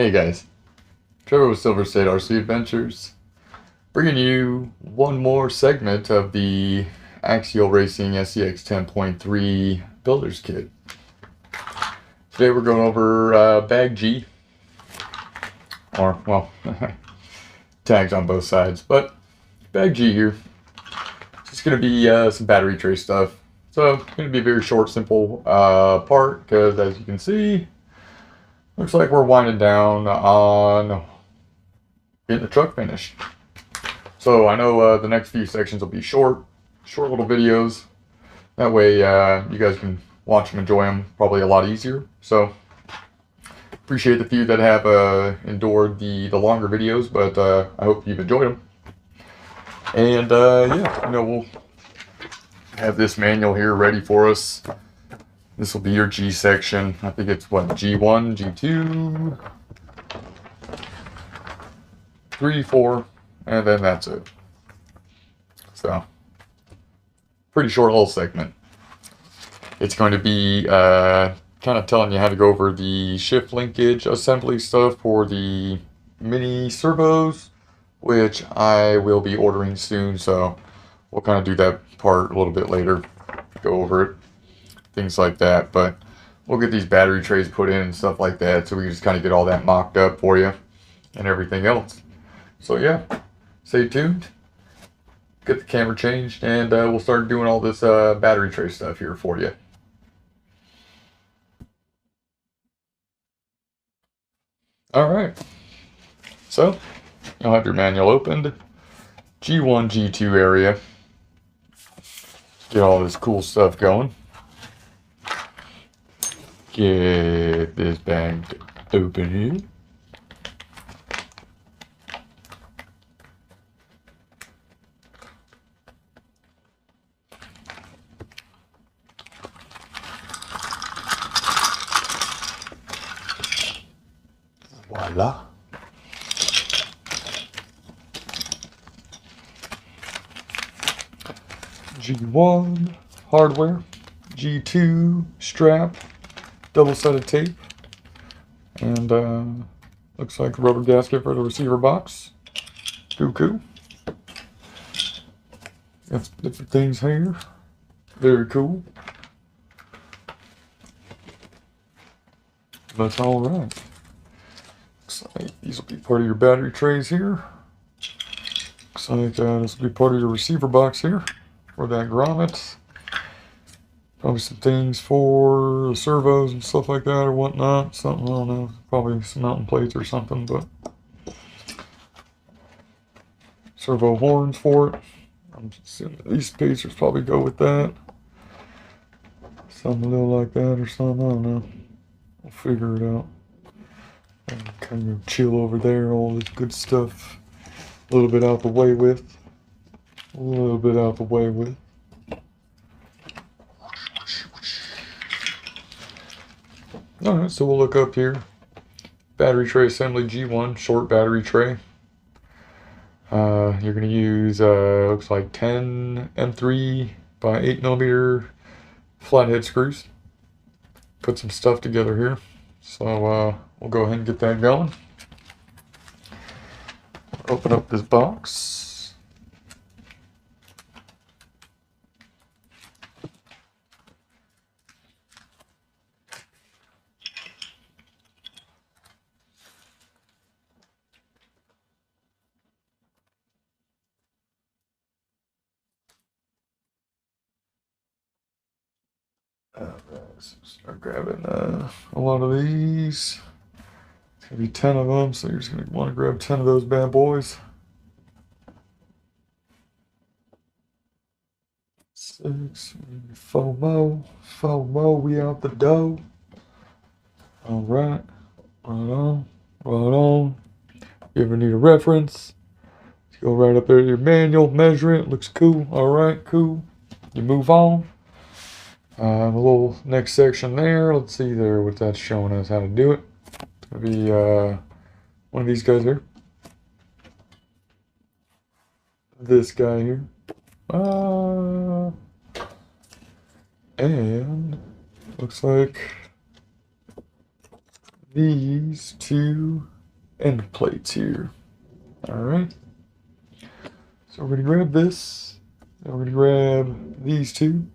Hey guys, Trevor with Silver State RC Adventures, bringing you one more segment of the Axial Racing SCX10.3 Builder's Kit. Today we're going over Bag G, or, well, tags on both sides, but Bag G here. It's just going to be some battery tray stuff. So it's going to be a very short, simple part, because as you can see, looks like we're winding down on getting the truck finished. So I know the next few sections will be short little videos. That way you guys can watch them, enjoy them probably a lot easier. So appreciate the few that have endured the longer videos, but I hope you've enjoyed them. And yeah, we'll have this manual here ready for us. This will be your G section. I think it's what, G1, G2, 3, 4, and then that's it. So, pretty short little segment. It's going to be kind of telling you how to go over the shift linkage assembly stuff for the mini servos, which I will be ordering soon, so we'll kind of do that part a little bit later, go over it. Things like that, but we'll get these battery trays put in and stuff like that, so we can just kind of get all that mocked up for you and everything else. So yeah, stay tuned, get the camera changed, and we'll start doing all this battery tray stuff here for you. Alright, so you'll have your manual opened, G1, G2 area, get all this cool stuff going. Get this bag open here. Voila. G1 hardware, G2 strap, double set of tape, and looks like a rubber gasket for the receiver box. Cool. Got some different things here. Very cool. That's all right. Looks like these will be part of your battery trays here. Looks like this will be part of your receiver box here for that grommet. Probably some things for the servos and stuff like that or whatnot. Something, I don't know. Probably some mountain plates or something, but servo horns for it. I'm assuming these spacers probably go with that. Something a little like that or something. I don't know. We'll figure it out. Kind of chill over there. All this good stuff. A little bit out the way with. A little bit out the way with. Alright, so we'll look up here. Battery tray assembly G1, short battery tray. You're going to use, looks like 10 M3 by 8mm flathead screws. Put some stuff together here. So we'll go ahead and get that going. Open up this box. So start grabbing a lot of these. It's gonna be 10 of them, so you're just gonna want to grab 10 of those bad boys. 6, FOMO, we out the dough. All right, right on. If you ever need a reference, you go right up there to your manual, measure it, looks cool. All right, cool. You move on. A little next section there. Let's see there what that's showing us how to do it. It's gonna be one of these guys here. This guy here. And looks like these two end plates here. Alright. So we're going to grab this. And we're going to grab these two.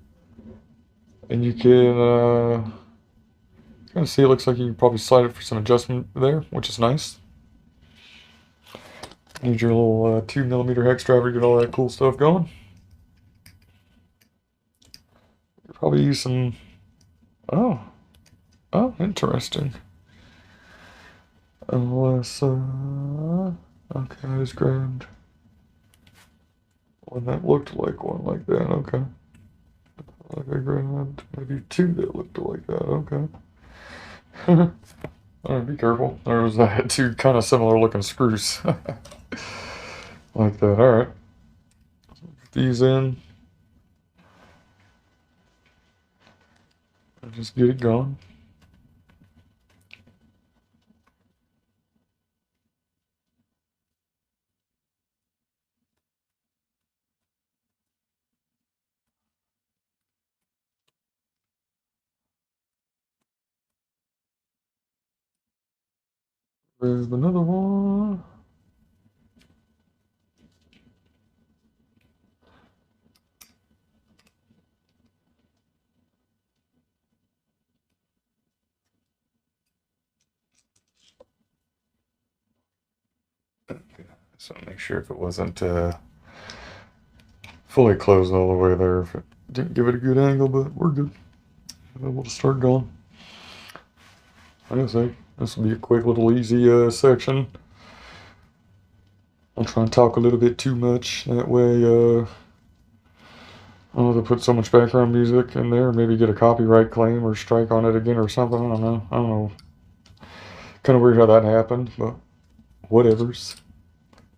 And you can kind of see it looks like you can probably slide it for some adjustment there, which is nice. Need your little 2mm hex driver to get all that cool stuff going. Probably use some... Oh, interesting. Unless, okay, I just grabbed one that looked like one like that, okay. Like I grabbed maybe two that looked like that, okay. Alright, be careful. There was two kind of similar looking screws. Like that, alright. Put these in. And just get it going. Grab another one. So make sure if it wasn't fully closed all the way there, if it didn't give it a good angle, but we're good. And we'll start going. Like I say, this will be a quick little easy section. I'll try and talk a little bit too much, that way I don't have to put so much background music in there, maybe get a copyright claim or strike on it again or something, I don't know. Kind of weird how that happened, but whatevers.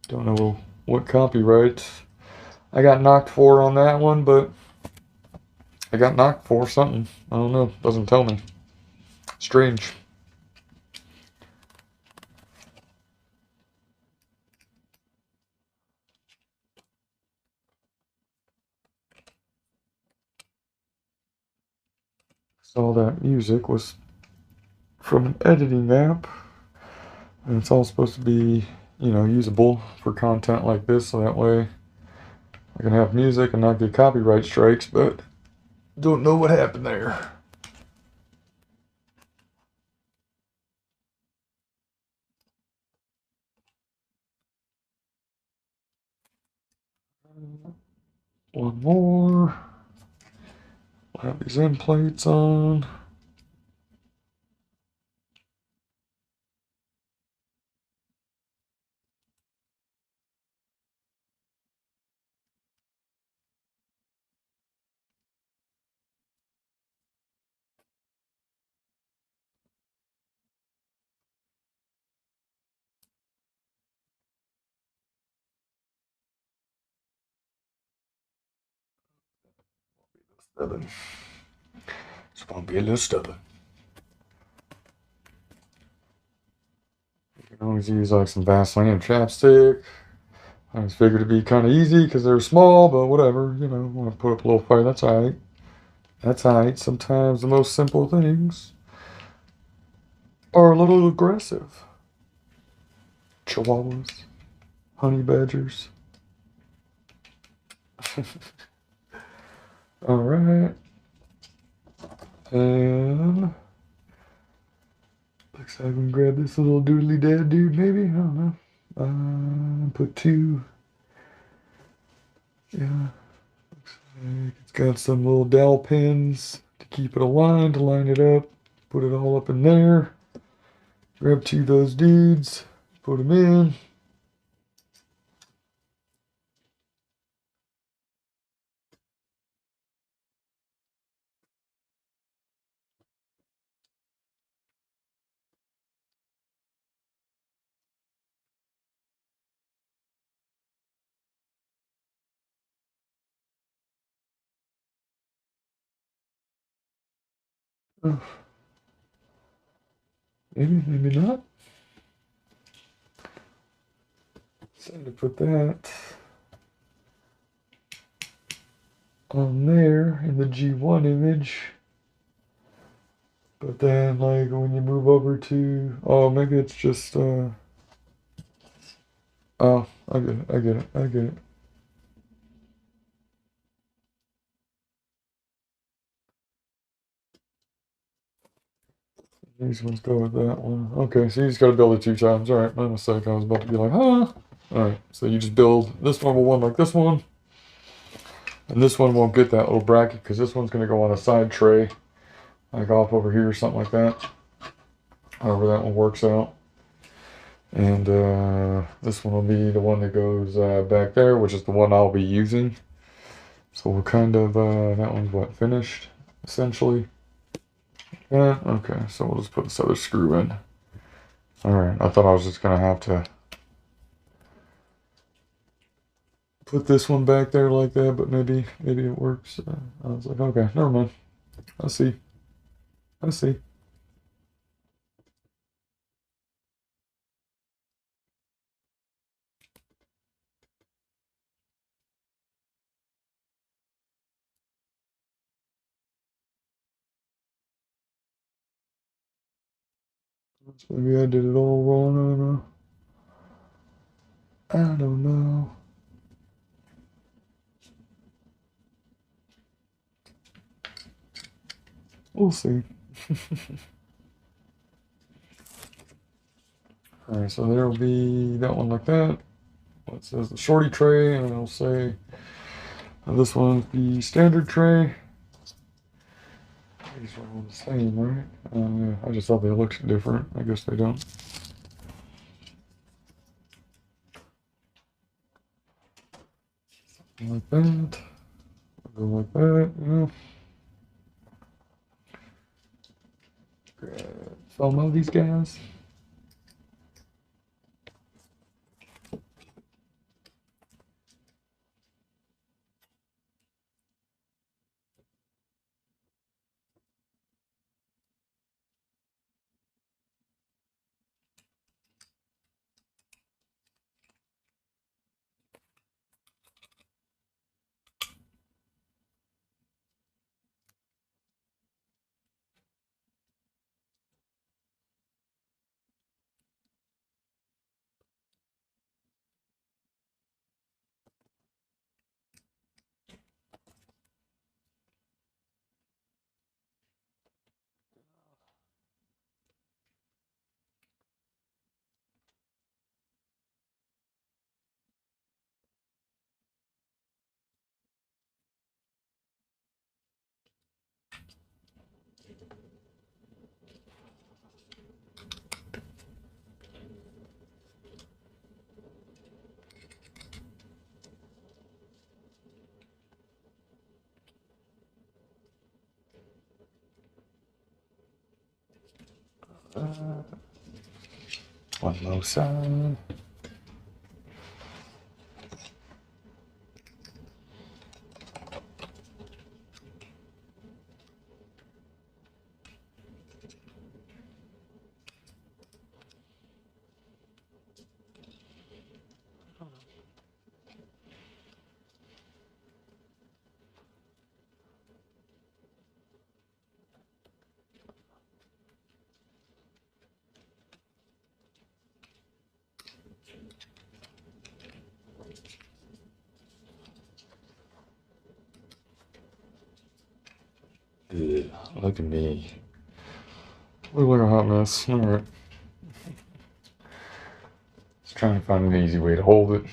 Don't know what copyright I got knocked for on that one, but I got knocked for something. I don't know. Doesn't tell me. Strange. So all that music was from an editing app, and it's all supposed to be, usable for content like this, so that way I can have music and not get copyright strikes, but don't know what happened there. One more. Have these end plates on. Stubborn. It's gonna be a little stubborn. You can always use like some Vaseline and chapstick. I just figured it'd be kind of easy because they're small, but whatever, want to put up a little fire, that's alright. That's alright. Sometimes the most simple things are a little aggressive. Chihuahuas, honey badgers. Alright. And looks like we can grab this little doodly dad dude, maybe? I don't know. Put two. Yeah. Looks like it's got some little dowel pins to keep it aligned, to line it up. Put it all up in there. Grab two of those dudes. Put them in. Oh, maybe not. So to put that on there in the G1 image. But then like when you move over to, oh, maybe it's just Oh, I get it. I get it. I get it. These ones go with that one. Okay, so you just got to build it 2 times. All right, my mistake. I was about to be like, huh? All right, so you just build this one will one like this one, and this one won't get that little bracket because this one's going to go on a side tray, like off over here or something like that. However that one works out. And this one will be the one that goes back there, which is the one I'll be using. So we're kind of, that one's what, finished, essentially. Yeah, okay, so we'll just put this other screw in. Alright, I thought I was just going to have to put this one back there like that, but maybe it works. I was like, okay, never mind. I see. I see. Maybe I did it all wrong. I don't know. I don't know. We'll see. Alright, so there will be that one like that. It says the shorty tray, and it'll say this one's the standard tray. These are all the same, right? Yeah, I just thought they looked different. I guess they don't. Something like that. Go like that, yeah. Grab some of these guys. One low side. Ugh, look at me. Look like a hot mess. Alright. Just trying to find an easy way to hold it.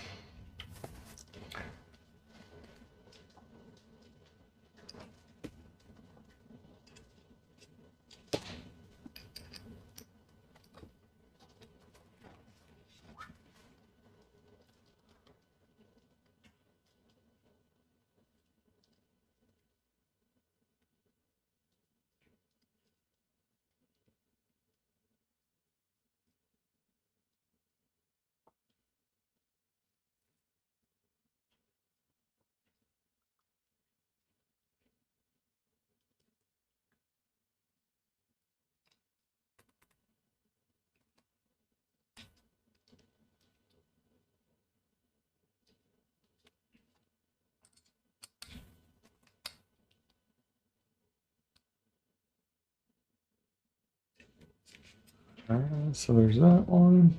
Alright, so there's that one.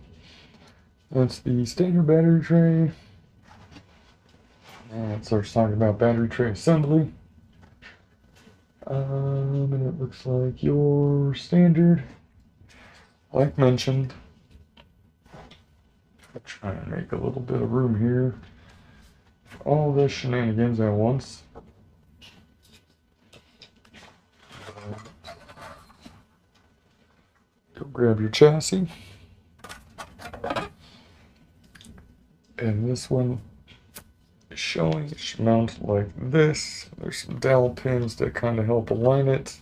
That's the standard battery tray. And it starts talking about battery tray assembly. And it looks like your standard, like mentioned. I'm trying to make a little bit of room here for all this shenanigans at once. Go grab your chassis. And this one is showing it should mount like this. There's some dowel pins that kind of help align it.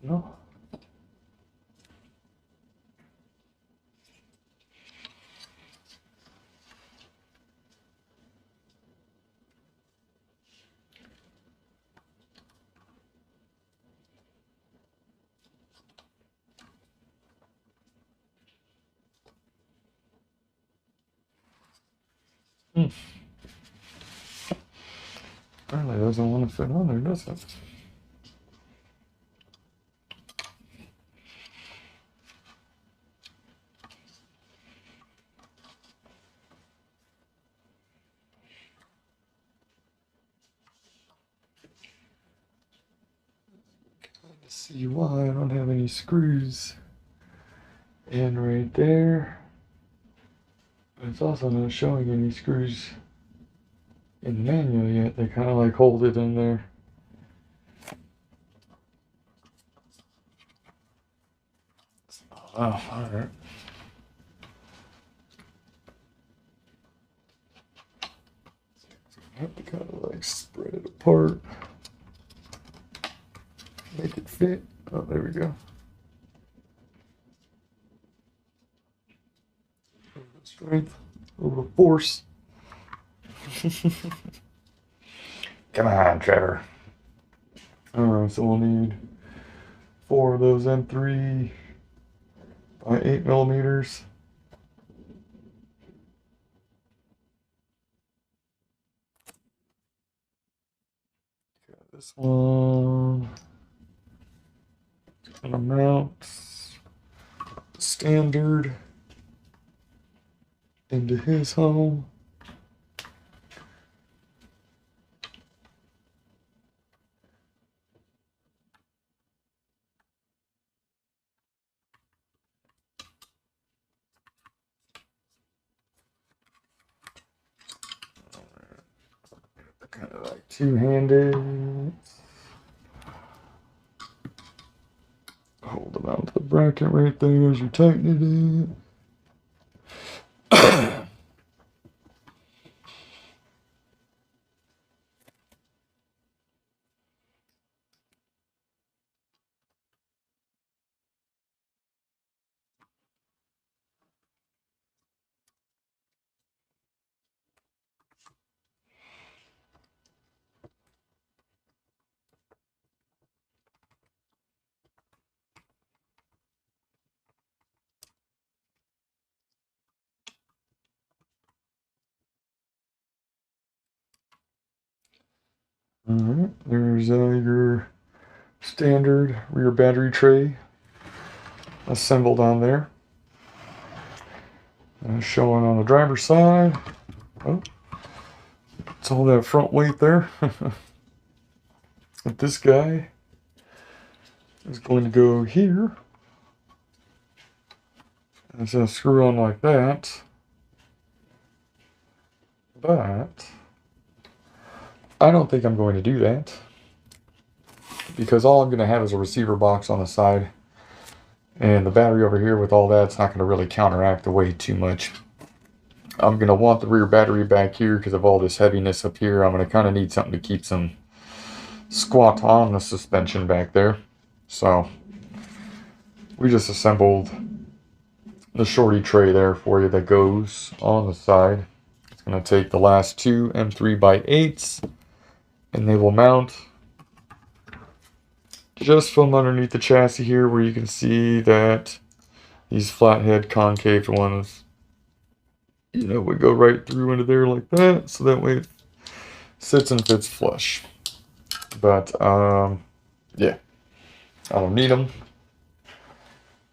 No. Apparently doesn't want to fit on there, does it? Let's see why I don't have any screws in right there. But it's also not showing any screws in the manual yet. They kind of like hold it in there. Oh, alright. I have to kind of like spread it apart. Make it fit. Oh, there we go. Strength, a little force. Come on, Trevor. Alright, so we'll need 4 of those M3 by 8 millimeters. Got this one. It's gonna mount standard into his home. Kind of like two-handed. Hold them out to the bracket right there as you're tightening it. Alright, there's your standard rear battery tray assembled on there. Showing on the driver's side. Oh, it's all that front weight there. But this guy is going to go here. It's going to screw on like that. But I don't think I'm going to do that, because all I'm going to have is a receiver box on the side, and the battery over here with all that's not going to really counteract the weight too much. I'm going to want the rear battery back here because of all this heaviness up here. I'm going to kind of need something to keep some squat on the suspension back there. So we just assembled the shorty tray there for you that goes on the side. It's going to take the last two M3x8s, and they will mount just from underneath the chassis here, where you can see that these flathead concave ones, you know, would go right through into there like that, so that way it sits and fits flush. But yeah, I don't need them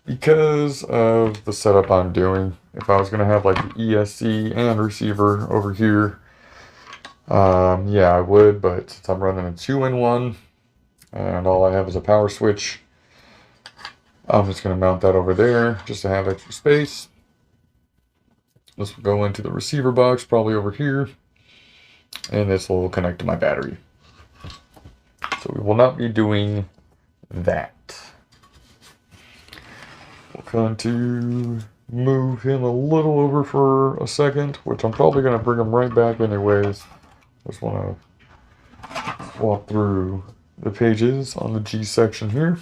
because of the setup I'm doing. If I was going to have like the ESC and receiver over here, yeah, I would, but since I'm running a 2-in-1 and all I have is a power switch, I'm just going to mount that over there just to have extra space. This will go into the receiver box, probably over here, and this will connect to my battery. So we will not be doing that. We're going to move him a little over for a second, which I'm probably going to bring him right back anyways. Just want to swap through the pages on the G section here.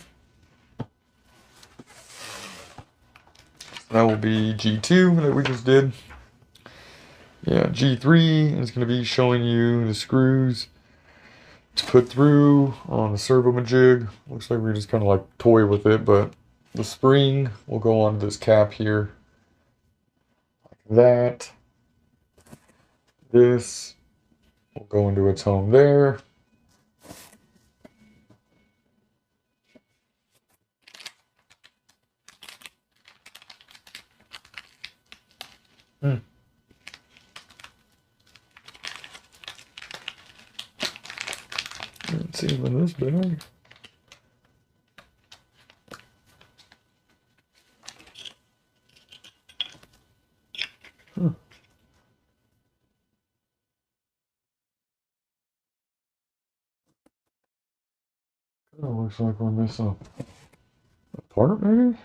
That will be G2 that we just did. Yeah, G3 is going to be showing you the screws to put through on the servo majig. Looks like we just kind of like toy with it, but the spring will go on this cap here. Like that. This will go into its home there. Let's see when this bag. Huh. Kind of looks like we're missing a part, maybe?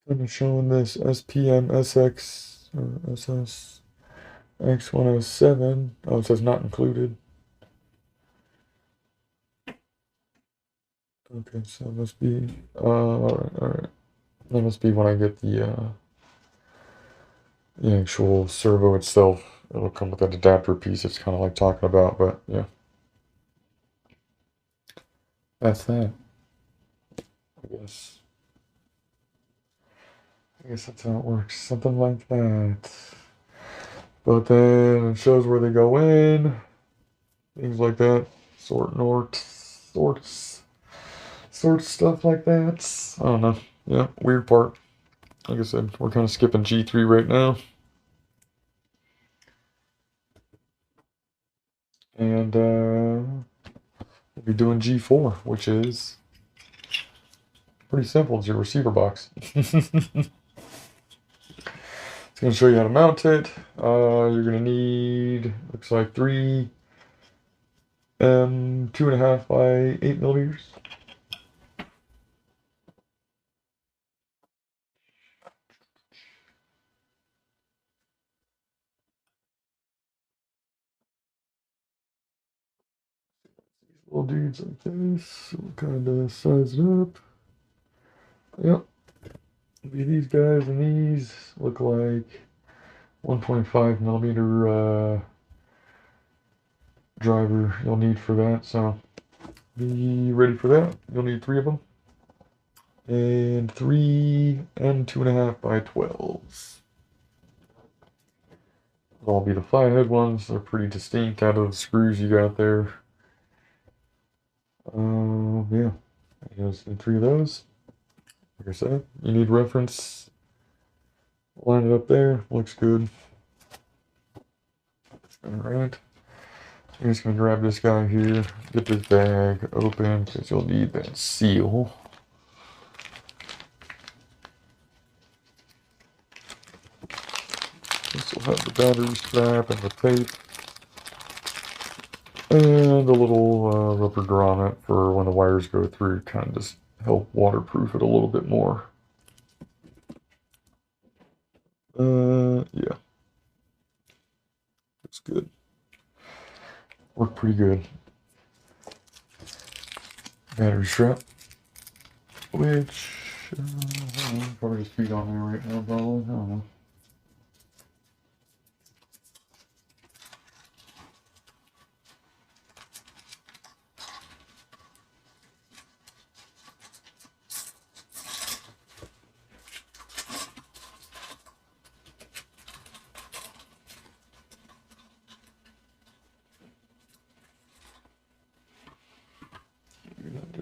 Kind of showing this SPM SX or SSX10.3. Oh, it says not included. Okay, so that must be, alright. That must be when I get the actual servo itself. It'll come with that adapter piece it's kind of like talking about, but yeah. That's that. I guess that's how it works. Something like that. But then it shows where they go in. Things like that. Sorts stuff like that. I don't know. Yeah, weird part. Like I said, we're kind of skipping G3 right now. And we'll be doing G4, which is pretty simple. It's your receiver box. It's going to show you how to mount it. You're going to need, looks like 3 2.5 by 8 millimeters. Little dudes like this. We'll kind of size it up. Yep. Be these guys, and these look like 1.5 millimeter driver you'll need for that. So be ready for that. You'll need 3 of them. And 3 and 2.5 by 12s. They'll all be the flathead ones. They're pretty distinct out of the screws you got there. Yeah. Here's 3 of those. Like I said, you need reference. Line it up there. Looks good. Alright. I'm just going to grab this guy here. Get this bag open because you'll need that seal. This will have the battery strap and the tape. And a little rubber grommet for when the wires go through. Kind of just help waterproof it a little bit more. Yeah. Looks good. Worked pretty good. battery strap, which probably just feet on there right now, probably. I don't know.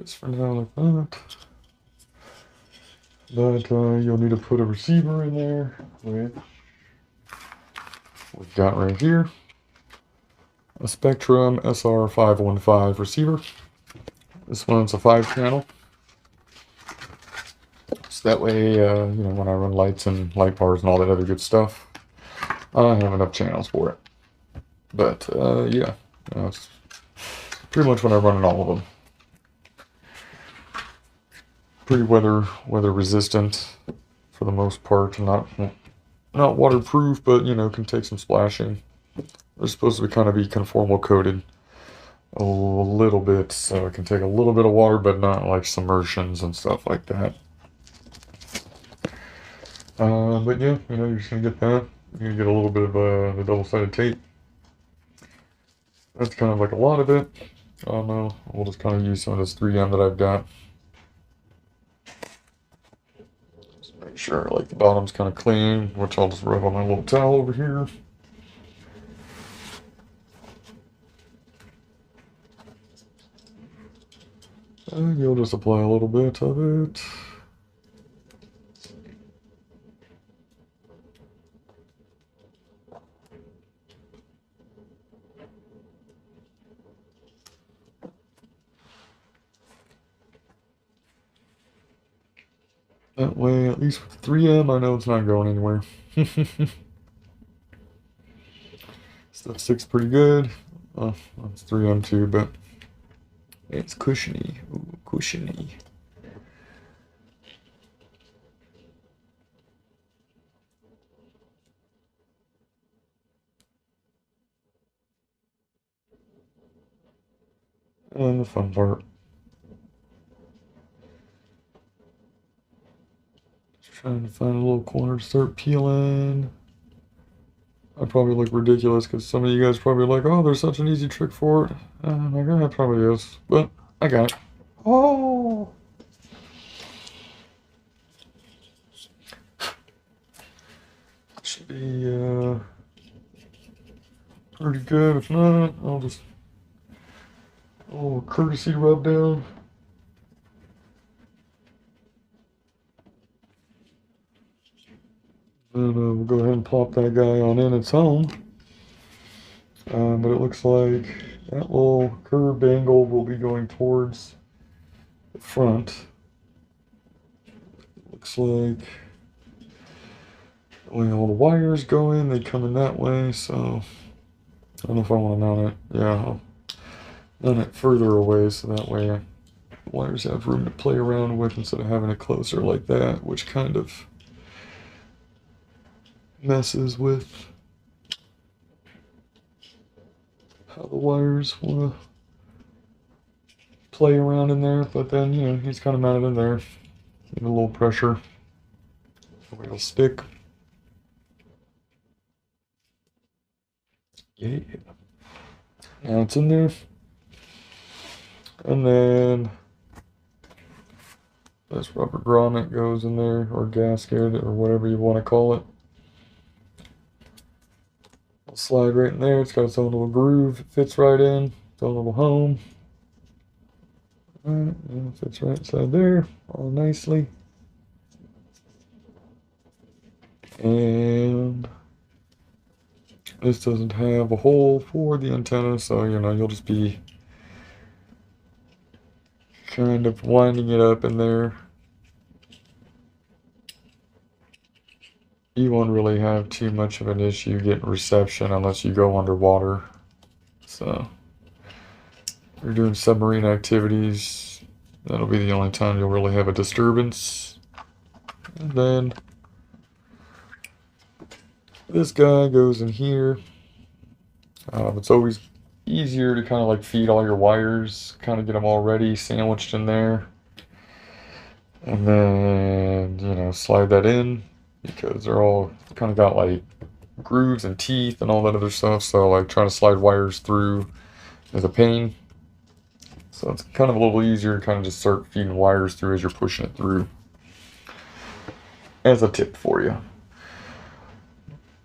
Just for now like that. But you'll need to put a receiver in there, which we've got right here. A Spectrum SR515 receiver. This one's a 5-channel. So that way, when I run lights and light bars and all that other good stuff, I have enough channels for it. But yeah, it's pretty much when I'm running all of them. Pretty weather resistant for the most part. Not waterproof, but can take some splashing. They're supposed to kind of be conformal coated a little bit, so it can take a little bit of water, but not like submersions and stuff like that. But yeah, you're just gonna get that. You're gonna get a little bit of the double-sided tape. That's kind of like a lot of it. We'll just kind of use some of this 3M that I've got. Just make sure like the bottom's kind of clean, which I'll just rub on my little towel over here. And you'll just apply a little bit of it. That way, at least with 3M, I know it's not going anywhere. Stuff sticks pretty good. Oh, it's 3M too, but it's cushiony. Ooh, cushiony. And the fun part. Just trying to find a little corner to start peeling. I probably look ridiculous because some of you guys probably like, oh, there's such an easy trick for it. I'm like, yeah, it probably is, but I got it. Oh! Should be pretty good. If not, I'll just a little courtesy rub down. And we'll go ahead and plop that guy on in its home. But it looks like that little curved angle will be going towards the front. Looks like the way all the wires go in, they come in that way, so I don't know if I want to mount it. Yeah, I'll mount it further away so that way the wires have room to play around with instead of having it closer like that, which kind of messes with how the wires want to play around in there. But then, he's kind of mounted in there. Give it a little pressure. It'll stick. Yeah. Now it's in there. And then this rubber grommet goes in there, or gasket, or whatever you want to call it. It'll slide right in there. It's got its own little groove. It fits right in. Its own little home. Alright, and it fits right inside there, all nicely. And this doesn't have a hole for the antenna, so you'll just be kind of winding it up in there. You won't really have too much of an issue getting reception unless you go underwater. So if you're doing submarine activities, that'll be the only time you'll really have a disturbance. And then this guy goes in here. It's always easier to kind of like feed all your wires, kind of get them all ready, sandwiched in there. And then, you know, slide that in because they're all kind of got like grooves and teeth and all that other stuff. So like trying to slide wires through is a pain. So it's kind of a little easier to kind of just start feeding wires through as you're pushing it through. As a tip for you.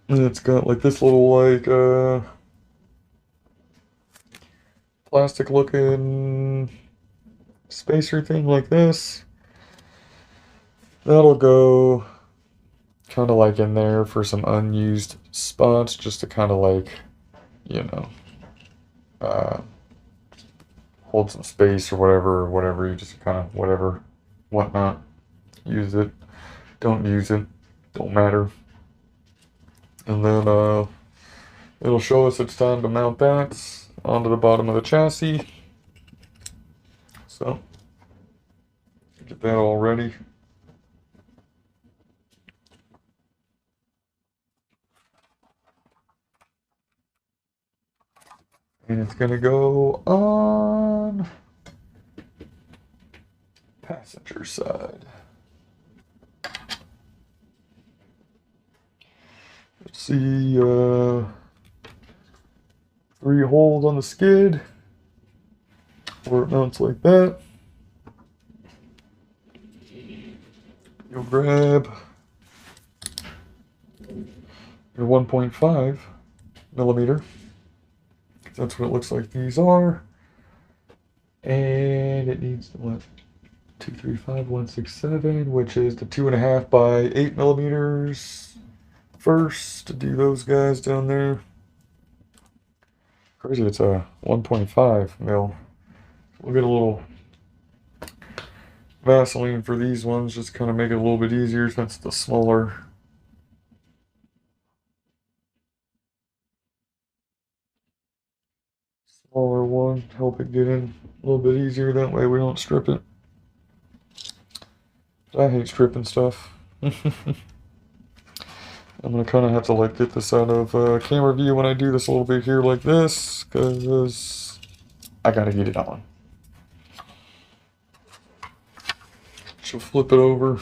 And it's got like this little like plastic looking spacer thing like this. That'll go kind of like in there for some unused spots, just to kind of like, you know, uh, hold some space or whatever, you just kind of whatever, whatnot. Use it, don't use it, don't matter. And then it'll show us it's time to mount that onto the bottom of the chassis. So get that all ready. And it's gonna go on passenger side. Let's see, 3 holes on the skid where it mounts like that. You'll grab your 1.5 millimeter. That's what it looks like these are. And it needs what? 235, 167, which is the 2.5 by 8 millimeters first to do those guys down there. Crazy, it's a 1.5 mil. We'll get a little Vaseline for these ones, just kind of make it a little bit easier since the smaller one. Help it get in a little bit easier, that way we don't strip it. I hate stripping stuff. I'm gonna kind of have to like get this out of camera view when I do this a little bit here like this, because I gotta get it on. So flip it over.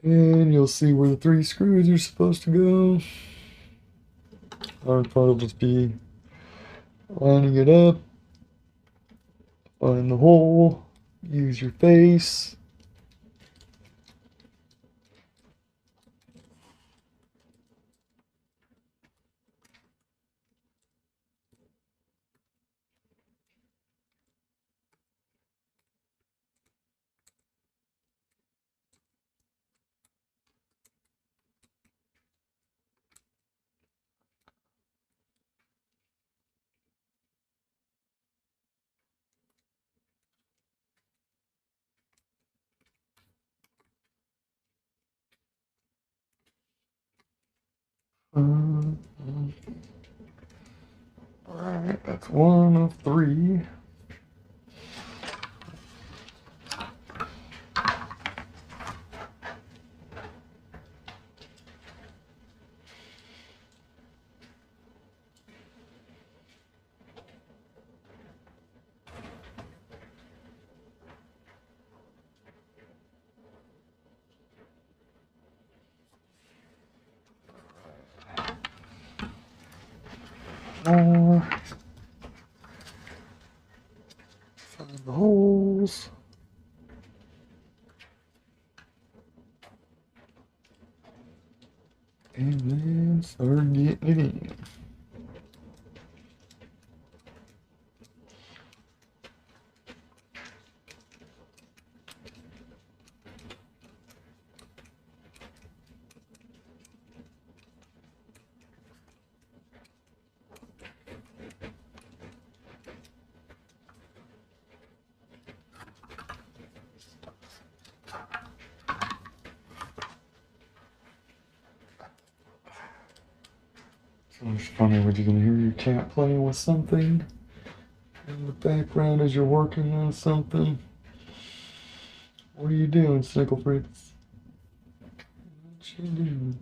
And you'll see where the 3 screws are supposed to go. Hard part will just be lining it up. Find the hole. Use your face. Alright, that's 1 of 3. Find the holes. And then start getting it in. So it's funny when you can hear your cat playing with something in the background as you're working on something. What are you doing, Snickle Fritz? What you doing?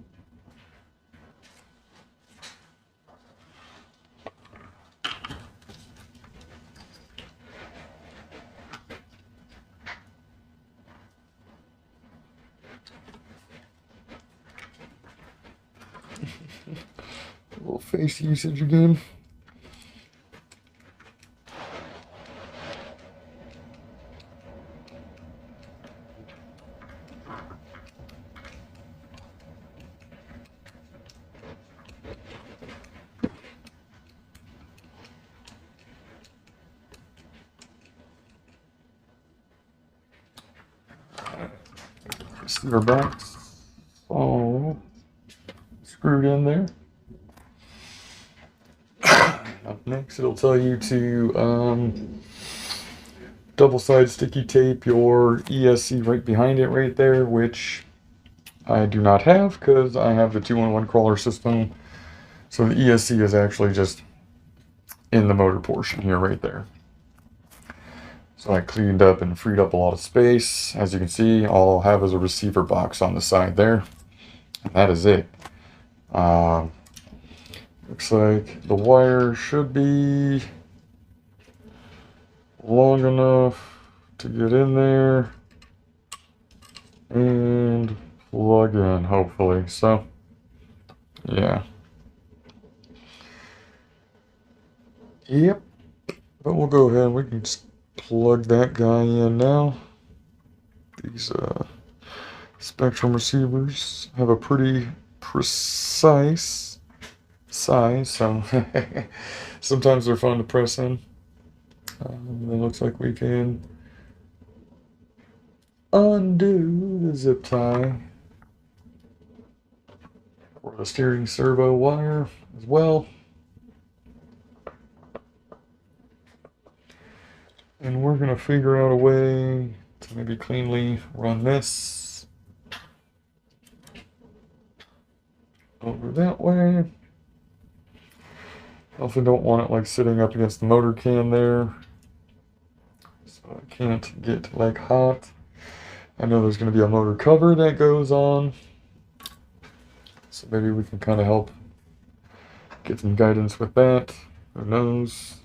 little face usage again. Receiver box all screwed in there. Up next, it'll tell you to double-sided sticky tape your ESC right behind it right there, which I do not have because I have the 2-in-1 crawler system. So the ESC is actually just in the motor portion here right there. So I cleaned up and freed up a lot of space. As you can see, all I'll have is a receiver box on the side there. And that is it. Looks like the wire should be long enough to get in there and plug in, hopefully. So, yeah. Yep. But we'll go ahead and we can just plug that guy in now. These Spectrum receivers have a pretty precise size, so sometimes they're fun to press in. It looks like we can undo the zip tie for the steering servo wire as well. And we're going to figure out a way to maybe cleanly run this over that way. I also don't want it like sitting up against the motor can there, so I can't get like hot. I know there's going to be a motor cover that goes on, so maybe we can kind of help get some guidance with that. Who knows?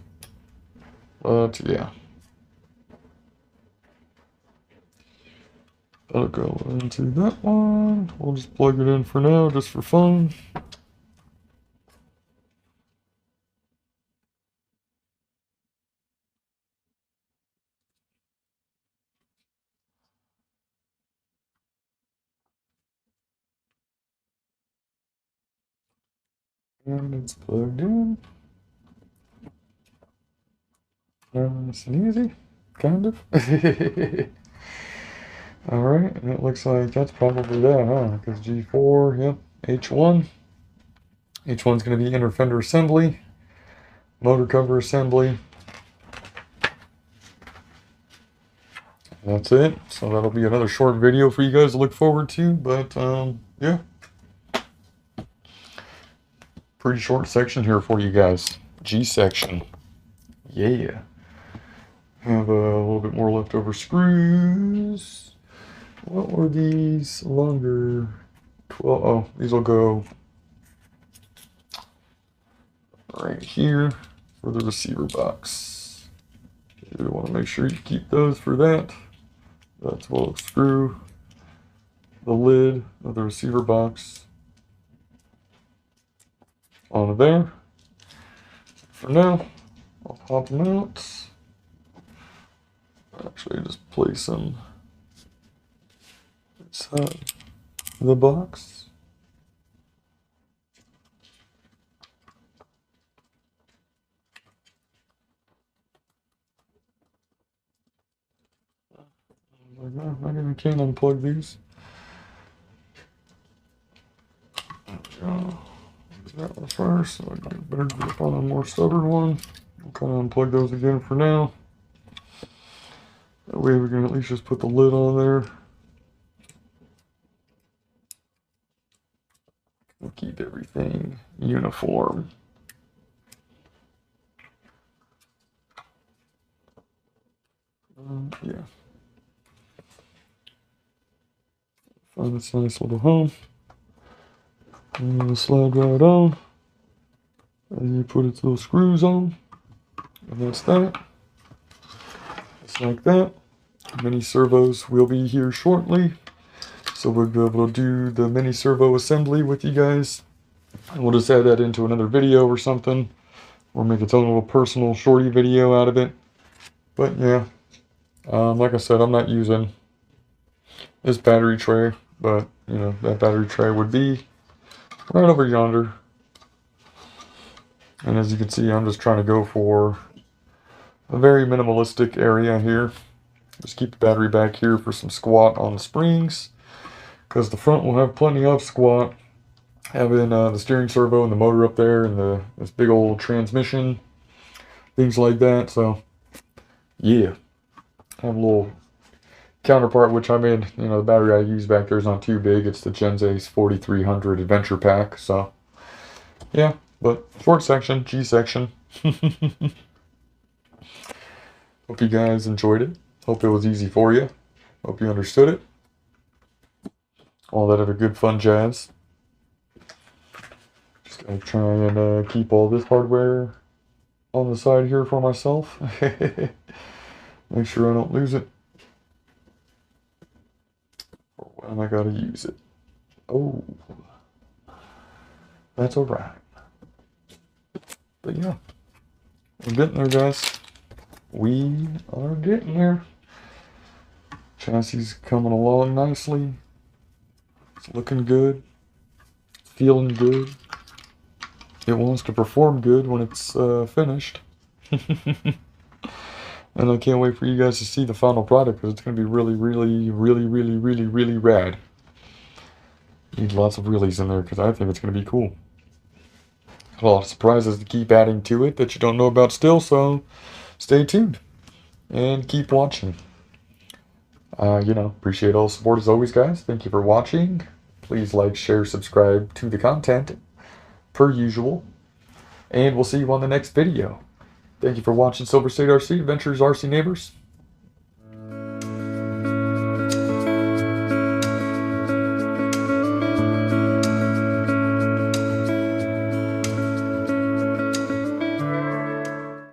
But yeah. That'll go into that one. We'll just plug it in for now, just for fun. And it's plugged in. Nice and easy, kind of. Alright, and it looks like that's probably that, huh? Because G4, yep, H1. H1's going to be inner fender assembly, motor cover assembly. That's it. So that'll be another short video for you guys to look forward to, but yeah. Pretty short section here for you guys. G section. Yeah. Have a little bit more leftover screws. What were these longer? 12. Oh, these will go right here for the receiver box. You want to make sure you keep those for that. That's what will screw the lid of the receiver box onto there. For now, I'll pop them out. Actually, just place them inside the box. No, I even can unplug these. There we go. That one first, so I can get better grip on a more stubborn one. I'll kind of unplug those again for now. That way we can at least just put the lid on there. And keep everything uniform. Yeah. Find this nice little home. And it'll slide right on. And you put its little screws on. And that's that. Just like that. Mini servos will be here shortly. So we'll be able to do the mini servo assembly with you guys We'll just add that into another video or something, or make its own little personal shorty video out of it. But yeah, like I said, I'm not using this battery tray, but you know, that battery tray would be right over yonder. And as you can see, I'm just trying to go for a very minimalistic area here. Just keep the battery back here for some squat on the springs, because the front will have plenty of squat, having the steering servo and the motor up there and this big old transmission, things like that. So yeah, have a little counterpart, which I made, you know, the battery I use back there is not too big. It's the Genzace 4300 Adventure Pack. So yeah, but short section, G section. Hope you guys enjoyed it. Hope it was easy for you. Hope you understood it. All that other good fun jazz. Just gotta try and keep all this hardware on the side here for myself. Make sure I don't lose it. Or when I gotta use it. Oh, that's alright. But yeah, we're getting there, guys. We are getting there. Chassis coming along nicely. It's looking good. Feeling good. It wants to perform good when it's finished. And I can't wait for you guys to see the final product, because it's going to be really, really, really, really, really, really rad. Need lots of reallys in there, because I think it's going to be cool. A lot of surprises to keep adding to it that you don't know about still, so stay tuned and keep watching. You know, appreciate all the support as always, guys. Thank you for watching. Please like, share, subscribe to the content per usual, and we'll see you on the next video. Thank you for watching Silver State RC Adventures RC Neighbors.